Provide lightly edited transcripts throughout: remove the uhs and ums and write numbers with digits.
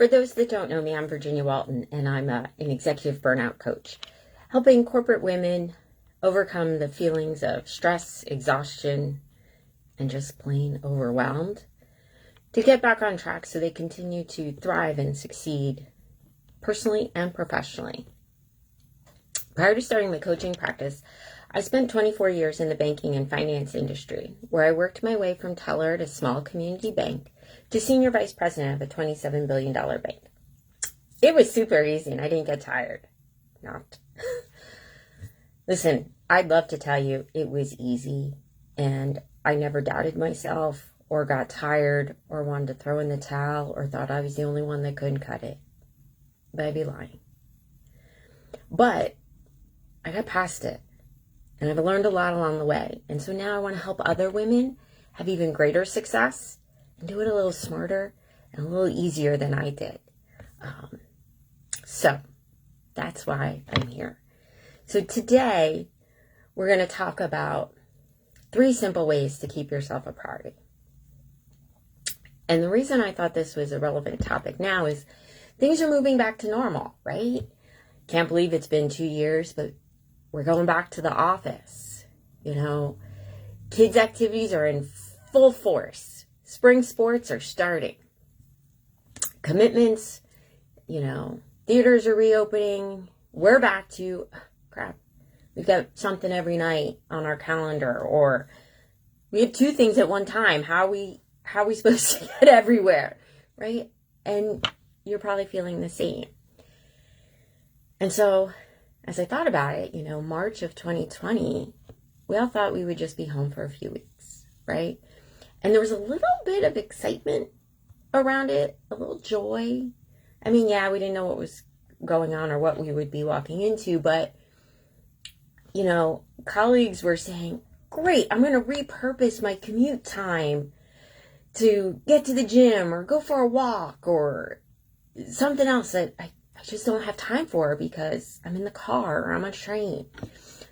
For those that don't know me, I'm Virginia Walton, and I'm an executive burnout coach, helping corporate women overcome the feelings of stress, exhaustion, and just plain overwhelmed to get back on track so they continue to thrive and succeed personally and professionally. Prior to starting my coaching practice, I spent 24 years in the banking and finance industry, where I worked my way from teller at a small community bank to senior vice president of a $27 billion bank. It was super easy and I didn't get tired. Not. Listen, I'd love to tell you it was easy and I never doubted myself or got tired or wanted to throw in the towel or thought I was the only one that couldn't cut it. But I'd be lying. But I got past it and I've learned a lot along the way. And so now I want to help other women have even greater success and do it a little smarter and a little easier than I did. So that's why I'm here. So today we're going to talk about 3 simple ways to keep yourself a priority. And the reason I thought this was a relevant topic now is things are moving back to normal, right? Can't believe it's been 2 years, but we're going back to the office. You know, kids' activities are in full force. Spring sports are starting. Commitments, theaters are reopening. We're back to, we've got something every night on our calendar, or we have 2 things at one time. How are we supposed to get everywhere, right? And you're probably feeling the same. And so, as I thought about it, March of 2020, we all thought we would just be home for a few weeks, right? And there was a little bit of excitement around it, a little joy. I mean, yeah, we didn't know what was going on or what we would be walking into, but, colleagues were saying, great, I'm going to repurpose my commute time to get to the gym or go for a walk or something else that I just don't have time for because I'm in the car or I'm on a train.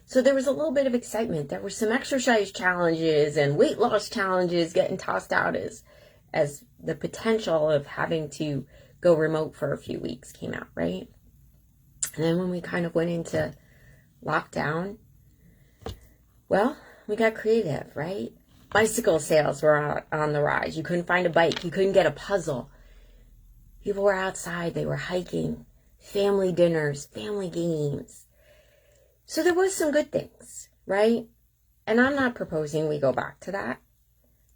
So there was a little bit of excitement. There were some exercise challenges and weight loss challenges getting tossed out as the potential of having to go remote for a few weeks came out, right? And then when we kind of went into lockdown, well, we got creative, right? Bicycle sales were on the rise. You couldn't find a bike. You couldn't get a puzzle. People were outside. They were hiking, family dinners, family games. So there was some good things, right? And I'm not proposing we go back to that.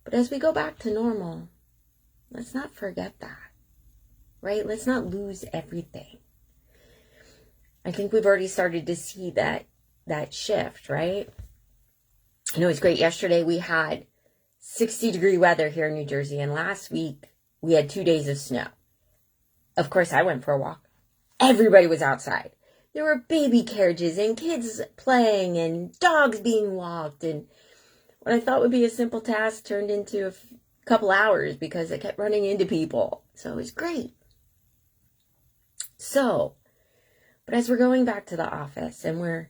But as we go back to normal, let's not forget that, right? Let's not lose everything. I think we've already started to see that shift, right? It was great. Yesterday we had 60-degree weather here in New Jersey, and last week we had 2 days of snow. Of course, I went for a walk. Everybody was outside. There were baby carriages and kids playing and dogs being walked. And what I thought would be a simple task turned into a couple hours because I kept running into people. So it was great. But as we're going back to the office and we're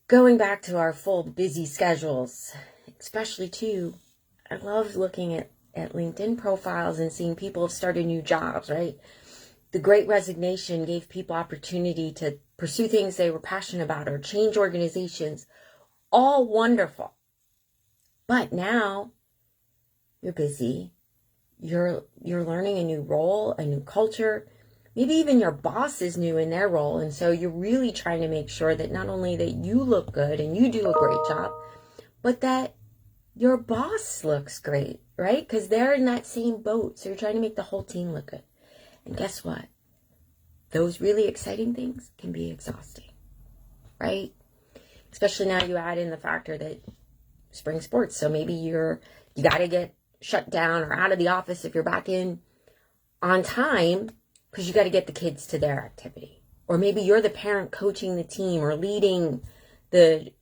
going back to our full busy schedules, especially too, I love looking at LinkedIn profiles and seeing people have started new jobs, right? The Great Resignation gave people opportunity to pursue things they were passionate about or change organizations. All wonderful. But now you're busy. You're learning a new role, a new culture. Maybe even your boss is new in their role. And so you're really trying to make sure that not only that you look good and you do a great job, but that your boss looks great, right? Because they're in that same boat. So you're trying to make the whole team look good. And guess what? Those really exciting things can be exhausting, right? Especially now you add in the factor that spring sports. So maybe you got to get shut down or out of the office if you're back in on time because you got to get the kids to their activity. Or maybe you're the parent coaching the team or leading the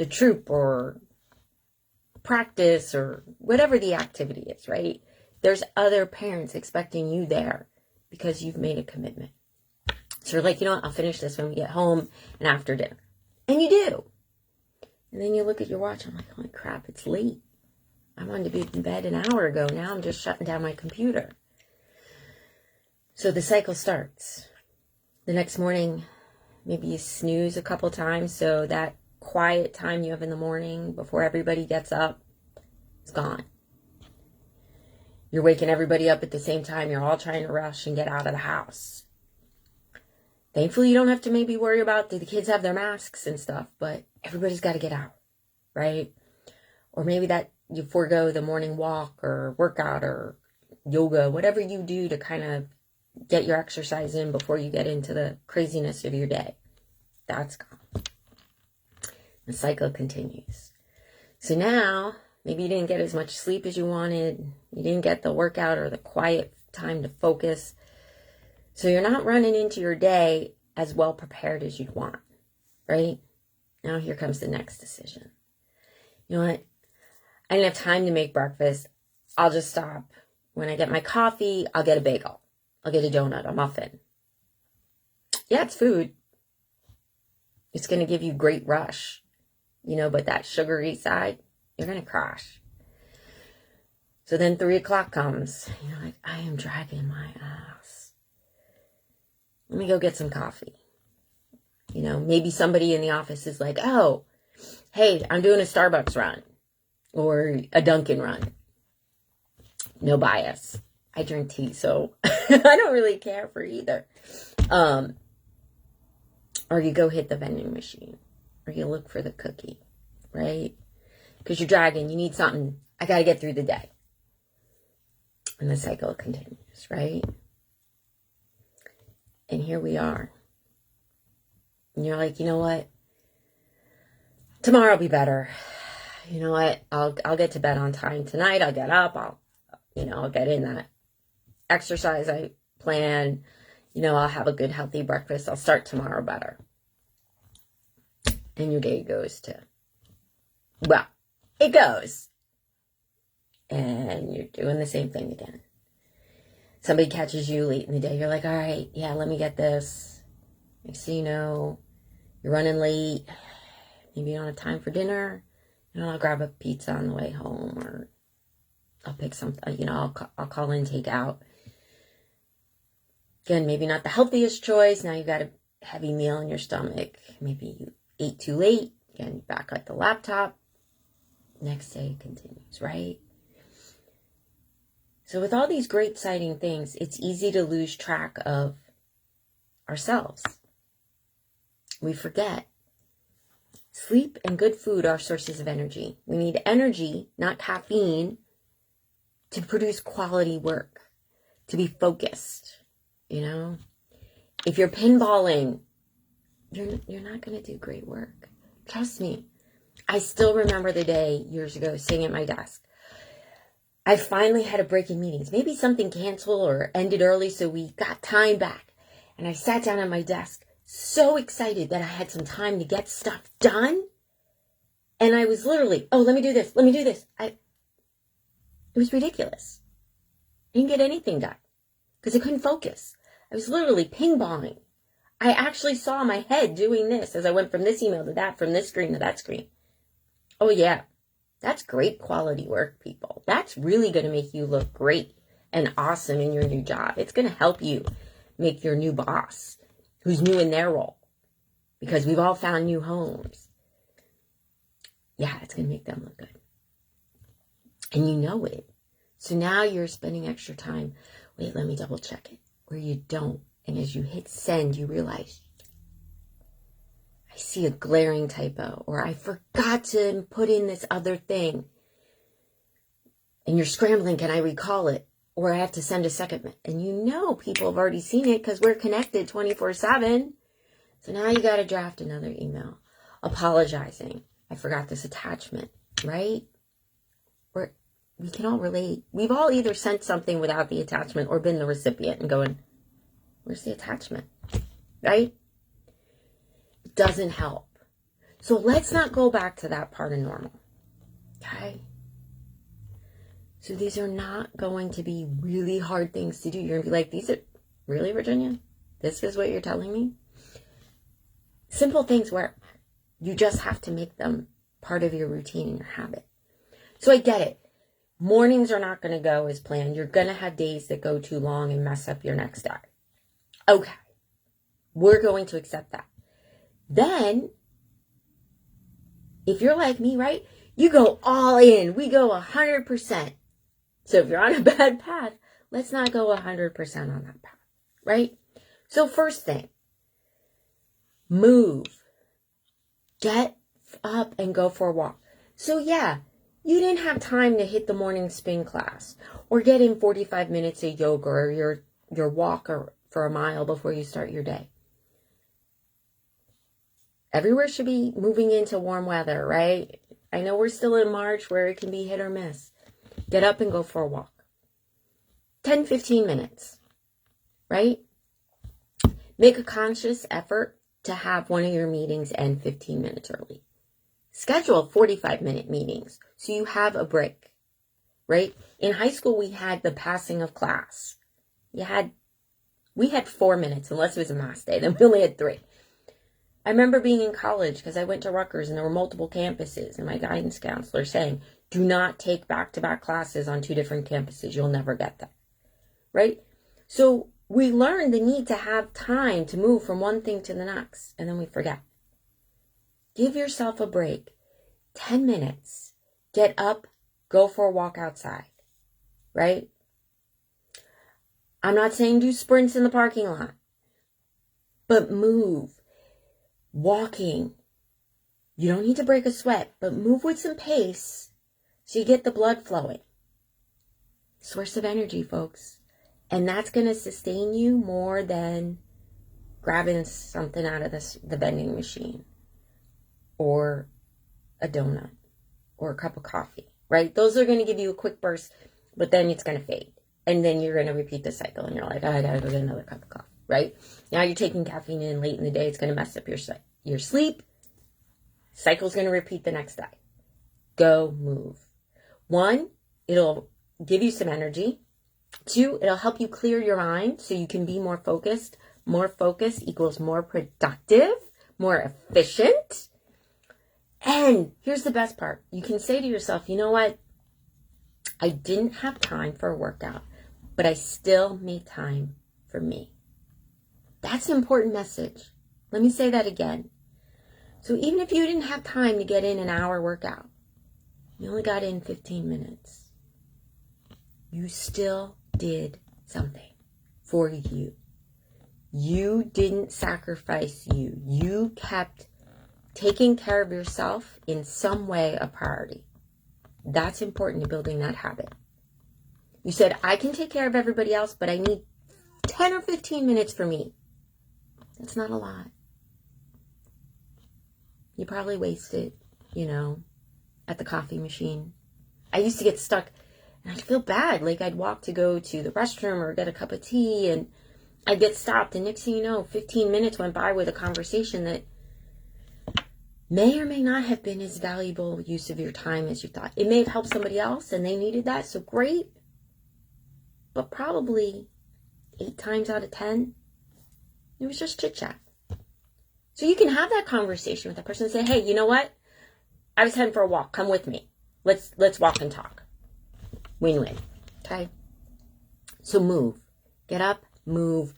troop or practice or whatever the activity is, right? There's other parents expecting you there because you've made a commitment. So you're like, you know what, I'll finish this when we get home and after dinner. And you do. And then you look at your watch, I'm like, holy crap, it's late. I wanted to be in bed an hour ago. Now I'm just shutting down my computer. So the cycle starts. The next morning, maybe you snooze a couple times, so that quiet time you have in the morning before everybody gets up is gone. You're waking everybody up at the same time. You're all trying to rush and get out of the house. Thankfully, you don't have to maybe worry about, do the kids have their masks and stuff, but everybody's got to get out, right? Or maybe that you forego the morning walk or workout or yoga, whatever you do to kind of get your exercise in before you get into the craziness of your day. That's gone. The cycle continues. So now, maybe you didn't get as much sleep as you wanted. You didn't get the workout or the quiet time to focus. So you're not running into your day as well prepared as you'd want, right? Now here comes the next decision. You know what? I didn't have time to make breakfast. I'll just stop. When I get my coffee, I'll get a bagel. I'll get a donut, a muffin. Yeah, it's food. It's going to give you great rush, but that sugary side, you're going to crash. So then 3 o'clock comes. I am dragging my ass. Let me go get some coffee. Maybe somebody in the office is like, oh, hey, I'm doing a Starbucks run or a Dunkin' run. No bias. I drink tea, so I don't really care for either. Or you go hit the vending machine, or you look for the cookie, right? Because you're dragging, you need something. I got to get through the day. And the cycle continues, right? And here we are. And you're like, you know what? Tomorrow will be better. You know what? I'll get to bed on time tonight. I'll get up. I'll get in that exercise I plan. I'll have a good healthy breakfast. I'll start tomorrow better. And your day goes to, well, it goes. And you're doing the same thing again. Somebody catches you late in the day. You're like, all right, yeah, let me get this. Next thing you know, you're running late. Maybe you don't have time for dinner. I'll grab a pizza on the way home, or I'll pick something, I'll call in takeout. Again, maybe not the healthiest choice. Now you've got a heavy meal in your stomach. Maybe you ate too late. Again, you're back at the laptop. Next day continues, right? So with all these great exciting things, it's easy to lose track of ourselves. We forget. Sleep and good food are sources of energy. We need energy, not caffeine, to produce quality work, to be focused. If you're pinballing, you're not going to do great work. Trust me. I still remember the day years ago sitting at my desk. I finally had a break in meetings. Maybe something canceled or ended early, so we got time back. And I sat down at my desk, so excited that I had some time to get stuff done. And I was literally, let me do this. It was ridiculous. I didn't get anything done because I couldn't focus. I was literally ping-ponging. I actually saw my head doing this as I went from this email to that, from this screen to that screen. Oh yeah, that's great quality work, people. That's really going to make you look great and awesome in your new job. It's going to help you make your new boss, who's new in their role, because we've all found new homes. Yeah, it's going to make them look good. And you know it. So now you're spending extra time. Wait, let me double check it. Or you don't. And as you hit send, you realize, I see a glaring typo, or I forgot to put in this other thing. And you're scrambling, can I recall it? Or I have to send a second. And people have already seen it because we're connected 24/7. So now you got to draft another email apologizing. I forgot this attachment, right? We can all relate. We've all either sent something without the attachment or been the recipient and going, where's the attachment? Right? It doesn't help. So let's not go back to that part of normal. Okay? So these are not going to be really hard things to do. You're going to be like, these are, really, Virginia? This is what you're telling me? Simple things work. You just have to make them part of your routine and your habit. So I get it. Mornings are not going to go as planned. You're going to have days that go too long and mess up your next day. Okay. We're going to accept that. Then, if you're like me, right, you go all in. We go 100%. So if you're on a bad path, let's not go 100% on that path, right? So first thing, move. Get up and go for a walk. So yeah, you didn't have time to hit the morning spin class or get in 45 minutes of yoga or your walk for a mile before you start your day. Everywhere should be moving into warm weather, right? I know we're still in March where it can be hit or miss. Get up and go for a walk. 10, 15 minutes, right? Make a conscious effort to have one of your meetings end 15 minutes early. Schedule 45-minute meetings so you have a break, right? In high school, we had the passing of class. We had 4 minutes, unless it was a math day. Then we only had 3. I remember being in college because I went to Rutgers and there were multiple campuses, and my guidance counselor saying, do not take back-to-back classes on 2 different campuses. You'll never get that, right? So we learn the need to have time to move from one thing to the next, and then we forget. Give yourself a break. 10 minutes. Get up, go for a walk outside, right? I'm not saying do sprints in the parking lot, but move. Walking. You don't need to break a sweat, but move with some pace so you get the blood flowing. Source of energy, folks. And that's going to sustain you more than grabbing something out of the vending machine or a donut or a cup of coffee, right? Those are going to give you a quick burst, but then it's going to fade. And then you're going to repeat the cycle and you're like, oh, I got to go get another cup of coffee, right? Now you're taking caffeine in late in the day. It's going to mess up your sleep. Cycle's going to repeat the next day. Go move. 1, it'll give you some energy. 2, it'll help you clear your mind so you can be more focused. More focus equals more productive, more efficient. And here's the best part. You can say to yourself, you know what? I didn't have time for a workout, but I still made time for me. That's an important message. Let me say that again. So even if you didn't have time to get in an hour workout, you only got in 15 minutes. You still did something for you. You didn't sacrifice you. You kept taking care of yourself in some way a priority. That's important to building that habit. You said, I can take care of everybody else, but I need 10 or 15 minutes for me. That's not a lot. You probably wasted, at the coffee machine. I used to get stuck and I'd feel bad. Like I'd walk to go to the restroom or get a cup of tea and I'd get stopped. And next thing you know, 15 minutes went by with a conversation that may or may not have been as valuable use of your time as you thought. It may have helped somebody else and they needed that, so great. But probably 8 times out of 10, it was just chit-chat. So you can have that conversation with that person and say, hey, you know what? I was heading for a walk. Come with me. Let's walk and talk. Win-win. Okay? So move. Get up, move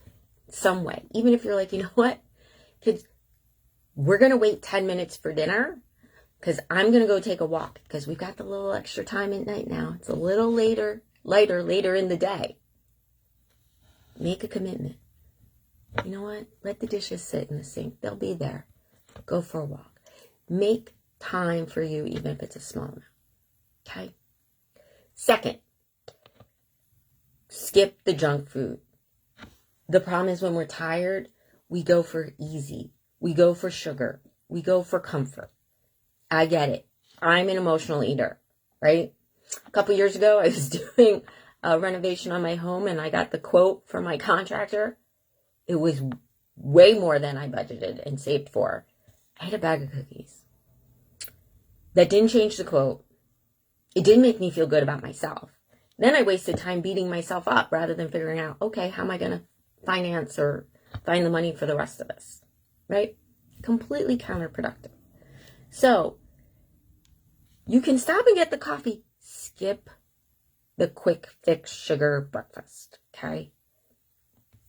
some way. Even if you're like, you know what? Kids, we're going to wait 10 minutes for dinner because I'm going to go take a walk because we've got the little extra time at night now. It's a little later in the day. Make a commitment. You know what? Let the dishes sit in the sink. They'll be there. Go for a walk. Make time for you, even if it's a small amount. Okay? Second, skip the junk food. The problem is when we're tired, we go for easy. We go for sugar. We go for comfort. I get it. I'm an emotional eater, right? A couple years ago, I was doing a renovation on my home and I got the quote from my contractor. It was way more than I budgeted and saved for. I had a bag of cookies. That didn't change the quote. It didn't make me feel good about myself. Then I wasted time beating myself up rather than figuring out, okay, how am I going to finance or find the money for the rest of this? Right? Completely counterproductive. So, you can stop and get the coffee. Skip the quick fix sugar breakfast, okay?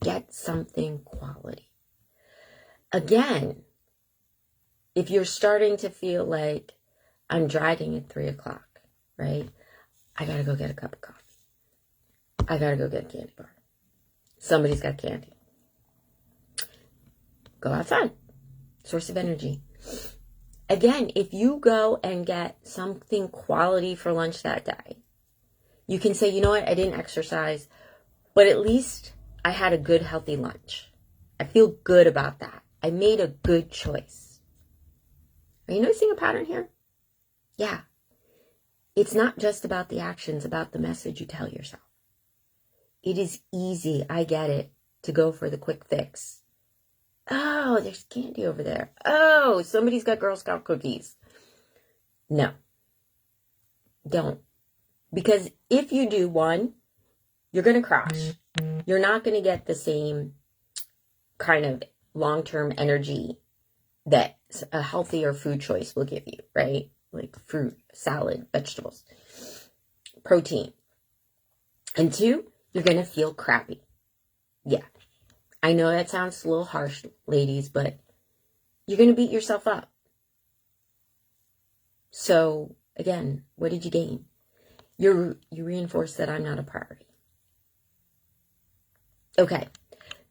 Get something quality. Again, if you're starting to feel like I'm dragging at 3 o'clock, right? I gotta go get a cup of coffee. I gotta go get a candy bar. Somebody's got candy. Go outside. Source of energy. Again, if you go and get something quality for lunch that day, you can say, you know what, I didn't exercise, but at least I had a good, healthy lunch. I feel good about that. I made a good choice. Are you noticing a pattern here? Yeah. It's not just about the actions, about the message you tell yourself. It is easy, I get it, to go for the quick fix. Oh, there's candy over there. Oh, somebody's got Girl Scout cookies. No. Don't. Because if you do, one, you're going to crash. You're not going to get the same kind of long-term energy that a healthier food choice will give you, right? Like fruit, salad, vegetables, protein. And two, you're going to feel crappy. Yeah. I know that sounds a little harsh, ladies, but you're going to beat yourself up. So, again, what did you gain? You reinforce that I'm not a priority. Okay.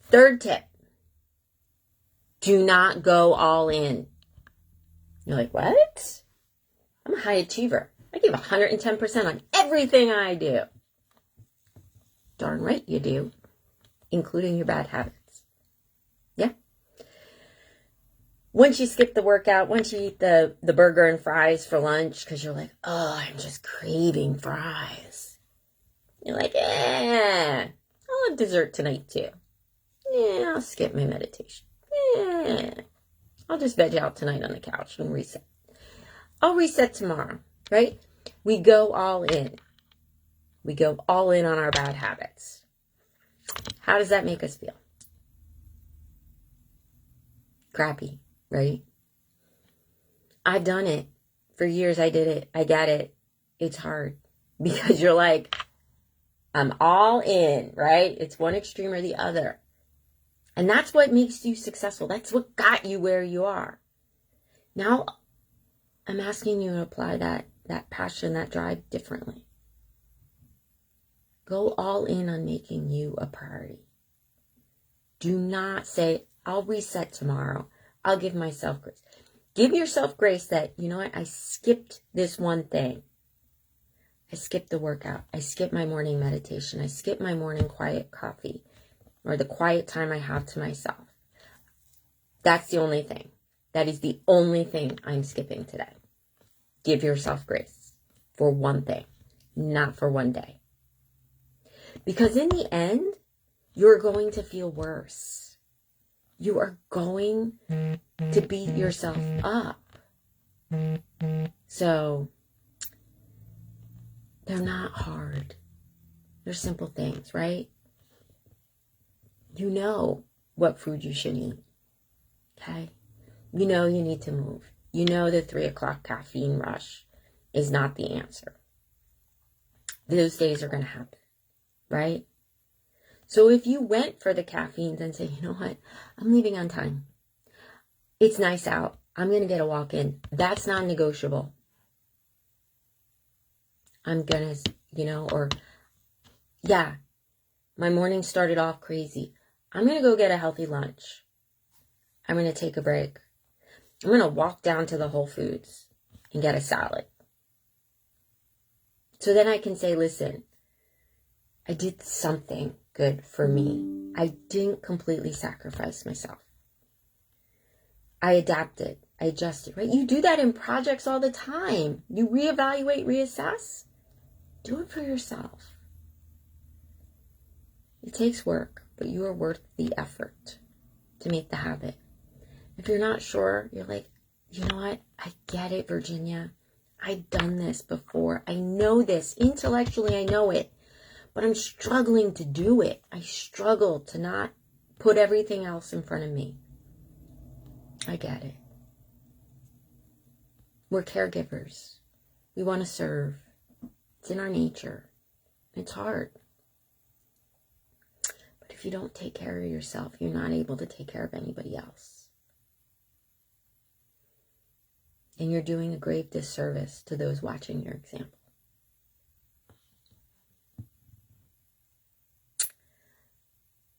Third tip. Do not go all in. You're like, what? I'm a high achiever. I give 110% on everything I do. Darn right you do. Including your bad habits. Yeah. Once you skip the workout, once you eat the burger and fries for lunch, because you're like, oh, I'm just craving fries. You're like, I'll have dessert tonight too. Yeah, I'll skip my meditation. Yeah, I'll just veg out tonight on the couch and reset. I'll reset tomorrow, right? We go all in. We go all in on our bad habits. How does that make us feel? Crappy, right? I've done it. For years I did it. I get it. It's hard. Because you're like, I'm all in, right? It's one extreme or the other. And that's what makes you successful. That's what got you where you are. Now, I'm asking you to apply that passion, that drive differently. Go all in on making you a priority. Do not say, I'll reset tomorrow. I'll give myself grace. Give yourself grace that, you know what, I skipped this one thing. I skipped the workout. I skipped my morning meditation. I skipped my morning quiet coffee or the quiet time I have to myself. That's the only thing. That is the only thing I'm skipping today. Give yourself grace for one thing, not for one day. Because in the end, you're going to feel worse. You are going to beat yourself up. So, they're not hard. They're simple things, right? You know what food you should eat. Okay? You know you need to move. You know the 3 o'clock caffeine rush is not the answer. Those days are going to happen, right? So if you went for the caffeine and say, you know what, I'm leaving on time. It's nice out. I'm going to get a walk in. That's non-negotiable. I'm going to, my morning started off crazy. I'm going to go get a healthy lunch. I'm going to take a break. I'm going to walk down to the Whole Foods and get a salad. So then I can say, listen, I did something good for me. I didn't completely sacrifice myself. I adapted. I adjusted, right? You do that in projects all the time. You reevaluate, reassess. Do it for yourself. It takes work, but you are worth the effort to make the habit. If you're not sure, you're like, you know what? I get it, Virginia. I've done this before. I know this. Intellectually, I know it. But I'm struggling to do it. I struggle to not put everything else in front of me. I get it. We're caregivers. We want to serve. It's in our nature. It's hard. But if you don't take care of yourself, you're not able to take care of anybody else. And you're doing a grave disservice to those watching your example.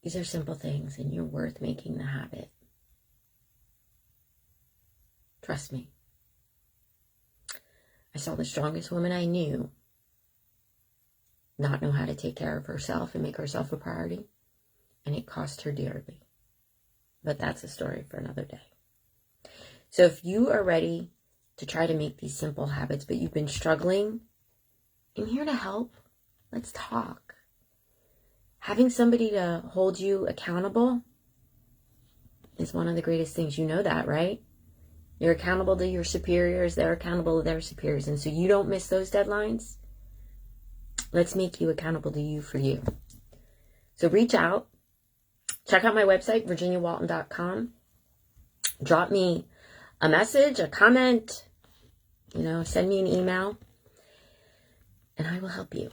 These are simple things, and you're worth making the habit. Trust me. I saw the strongest woman I knew not know how to take care of herself and make herself a priority, and it cost her dearly. But that's a story for another day. So if you are ready to try to make these simple habits, but you've been struggling, I'm here to help. Let's talk. Having somebody to hold you accountable is one of the greatest things. You know that, right? You're accountable to your superiors. They're accountable to their superiors. And so you don't miss those deadlines. Let's make you accountable to you for you. So reach out. Check out my website, virginiawalton.com. Drop me a message, a comment, send me an email, and I will help you.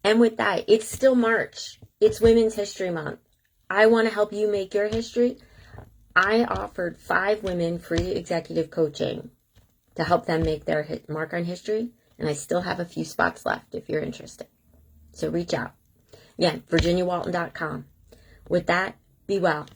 And with that, it's still March. It's Women's History Month. I want to help you make your history. I offered 5 women free executive coaching to help them make their mark on history. And I still have a few spots left if you're interested. So reach out. Again, virginiawalton.com. With that, be well.